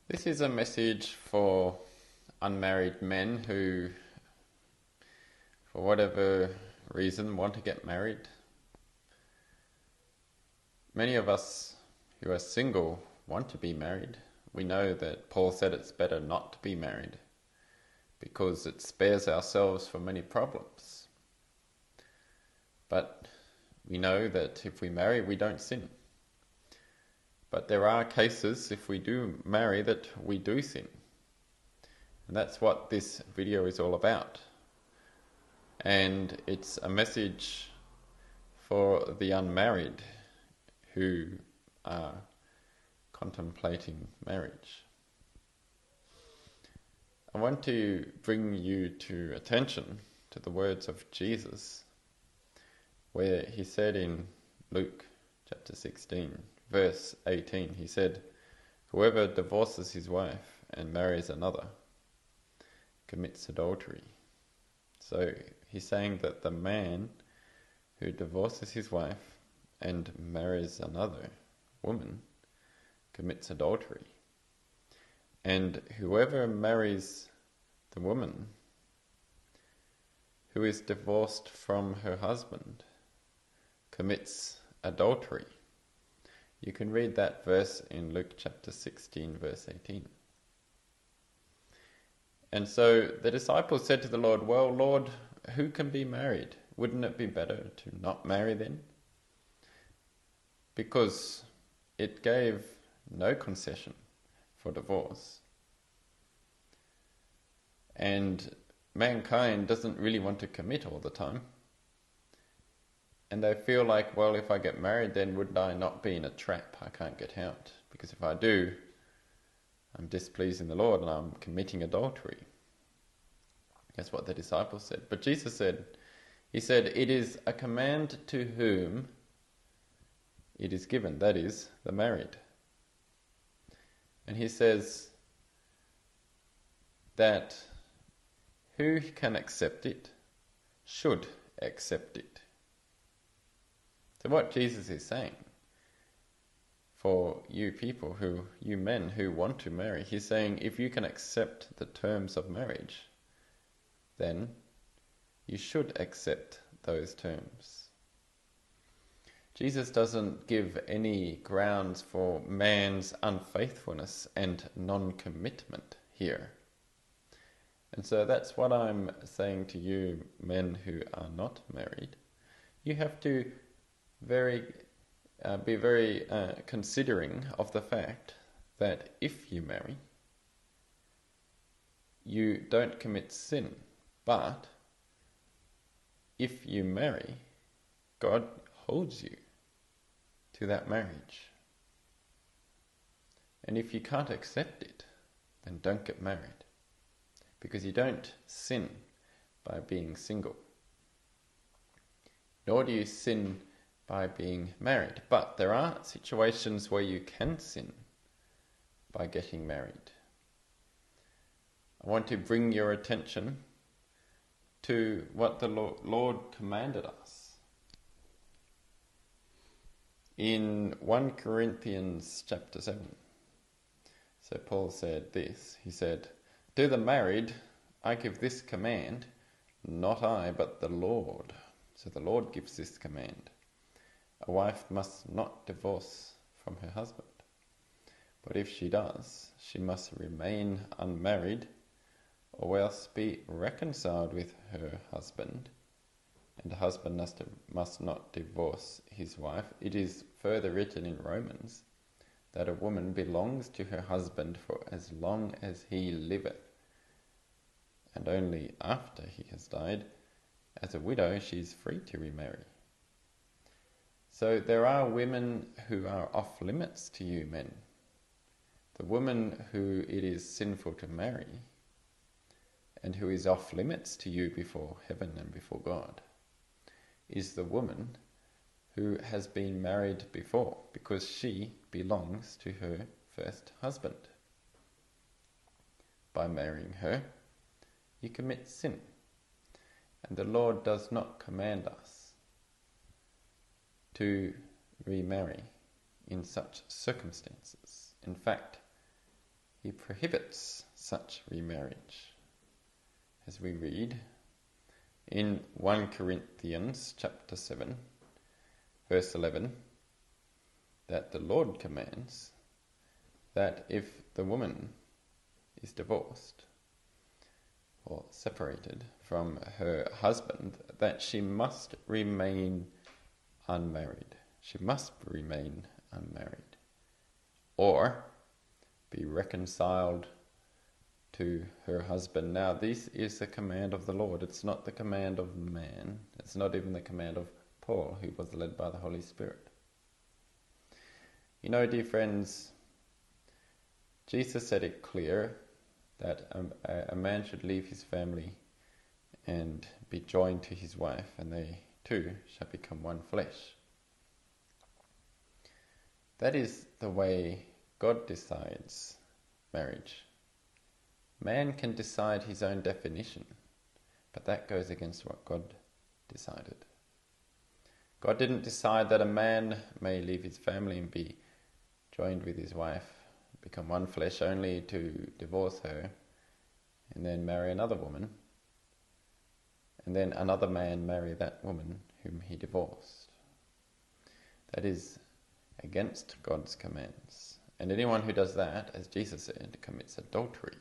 This is a message for unmarried men who, for whatever reason, want to get married. Many of us who are single want to be married. We know that Paul said it's better not to be married because it spares ourselves from many problems. But we know that if we marry, we don't sin. But there are cases, if we do marry, that we do sin. And that's what this video is all about. And it's a message for the unmarried who are contemplating marriage. I want to bring you to attention to the words of Jesus, where he said in Luke chapter 16, verse 18, he said, "Whoever divorces his wife and marries another commits adultery." So he's saying that the man who divorces his wife and marries another woman commits adultery. And whoever marries the woman who is divorced from her husband commits adultery. You can read that verse in Luke chapter 16, verse 18. And so the disciples said to the Lord, "Well, Lord, who can be married? Wouldn't it be better to not marry then?" Because it gave no concession for divorce. And mankind doesn't really want to commit all the time. And they feel like, well, if I get married, then would I not be in a trap I can't get out? Because if I do, I'm displeasing the Lord and I'm committing adultery. That's what the disciples said. But Jesus said, he said, "It is a command to whom it is given," that is, the married. And he says that who can accept it should accept it. So what Jesus is saying, for you people you men who want to marry, he's saying if you can accept the terms of marriage, then you should accept those terms. Jesus doesn't give any grounds for man's unfaithfulness and non-commitment here. And so that's what I'm saying to you men who are not married. You have to be very considering of the fact that if you marry, you don't commit sin. But if you marry, God holds you to that marriage. And if you can't accept it, then don't get married. Because you don't sin by being single. Nor do you sin by being married. But there are situations where you can sin by getting married. I want to bring your attention to what the Lord commanded us. In 1 Corinthians chapter 7, so Paul said this, he said, "To the married I give this command, not I, but the Lord." So the Lord gives this command. A wife must not divorce from her husband. But if she does, she must remain unmarried or else be reconciled with her husband. And the husband must not divorce his wife. It is further written in Romans that a woman belongs to her husband for as long as he liveth. And only after he has died, as a widow, she is free to remarry. So there are women who are off limits to you men. The woman who it is sinful to marry and who is off limits to you before heaven and before God is the woman who has been married before, because she belongs to her first husband. By marrying her, you commit sin. And the Lord does not command us to remarry in such circumstances. In fact, he prohibits such remarriage. As we read in 1 Corinthians chapter 7, verse 11, that the Lord commands that if the woman is divorced or separated from her husband, that she must remain unmarried. She must remain unmarried, or be reconciled to her husband. Now, this is the command of the Lord. It's not the command of man. It's not even the command of Paul, who was led by the Holy Spirit. You know, dear friends, Jesus said it clear that a man should leave his family and be joined to his wife, and they two shall become one flesh. That is the way God decides marriage. Man can decide his own definition, but that goes against what God decided. God didn't decide that a man may leave his family and be joined with his wife, become one flesh, only to divorce her and then marry another woman, and then another man marry that woman whom he divorced. That is against God's commands. And anyone who does that, as Jesus said, commits adultery.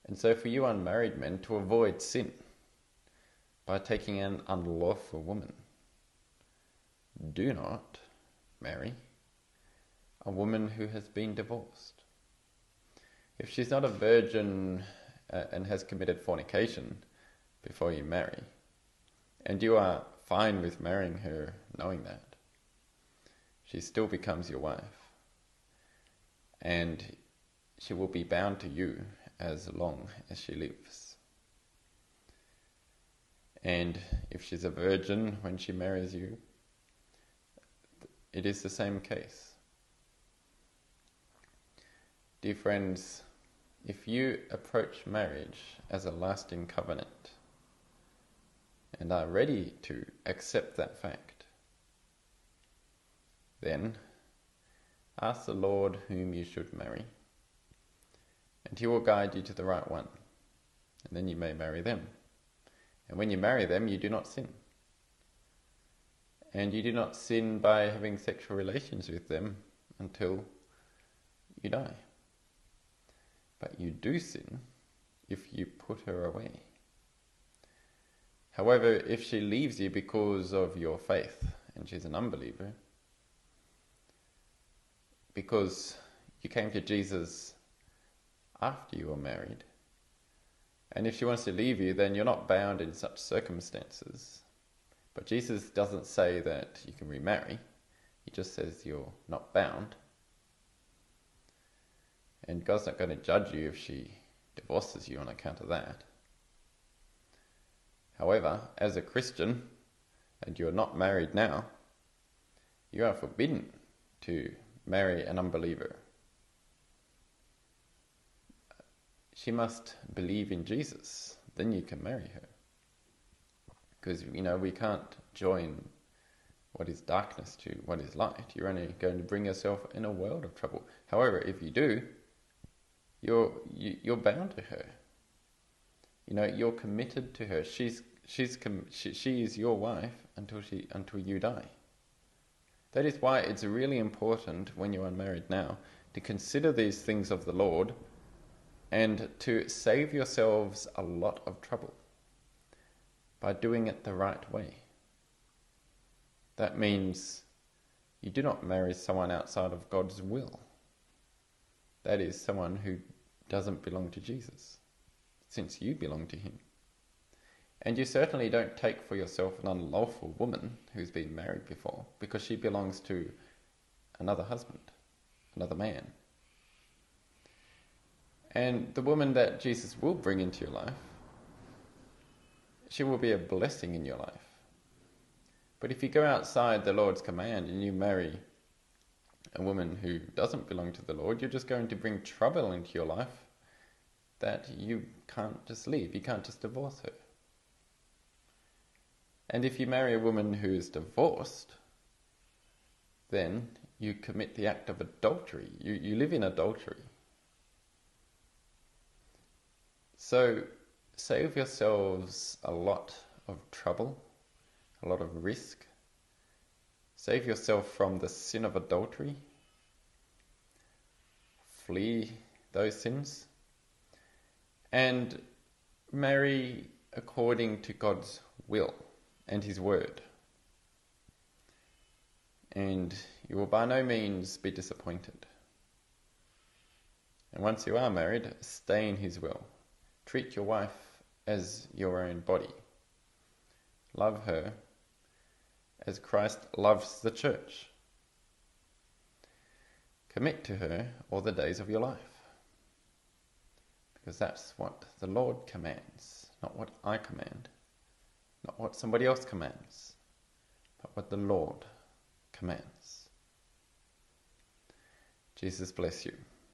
And so for you unmarried men, to avoid sin by taking an unlawful woman, do not marry a woman who has been divorced. If she's not a virgin and has committed fornication before you marry, and you are fine with marrying her knowing that, she still becomes your wife, and she will be bound to you as long as she lives. And if she's a virgin when she marries you, it is the same case. Dear friends, if you approach marriage as a lasting covenant and are ready to accept that fact, then ask the Lord whom you should marry, and he will guide you to the right one, and then you may marry them. And when you marry them, you do not sin. And you do not sin by having sexual relations with them until you die. But you do sin if you put her away. However, if she leaves you because of your faith, and she's an unbeliever, because you came to Jesus after you were married, and if she wants to leave you, then you're not bound in such circumstances. But Jesus doesn't say that you can remarry. He just says you're not bound. And God's not going to judge you if she divorces you on account of that. However, as a Christian, and you're not married now, you are forbidden to marry an unbeliever. She must believe in Jesus, then you can marry her. Because, we can't join what is darkness to what is light. You're only going to bring yourself in a world of trouble. However, if you do, you're bound to her. You're committed to her. She is your wife until you die. That is why it's really important when you're unmarried now to consider these things of the Lord and to save yourselves a lot of trouble by doing it the right way. That means you do not marry someone outside of God's will. That is someone who doesn't belong to Jesus, since you belong to him. And you certainly don't take for yourself an unlawful woman who's been married before, because she belongs to another husband, another man. And the woman that Jesus will bring into your life, she will be a blessing in your life. But if you go outside the Lord's command and you marry a woman who doesn't belong to the Lord, you're just going to bring trouble into your life that you can't just leave. You can't just divorce her. And if you marry a woman who is divorced, then you commit the act of adultery. You live in adultery. So save yourselves a lot of trouble, a lot of risk. Save yourself from the sin of adultery. Flee those sins. And marry according to God's will and His word. And you will by no means be disappointed. And once you are married, stay in His will. Treat your wife as your own body. Love her as Christ loves the church. Commit to her all the days of your life. Because that's what the Lord commands, not what I command, not what somebody else commands, but what the Lord commands. Jesus bless you.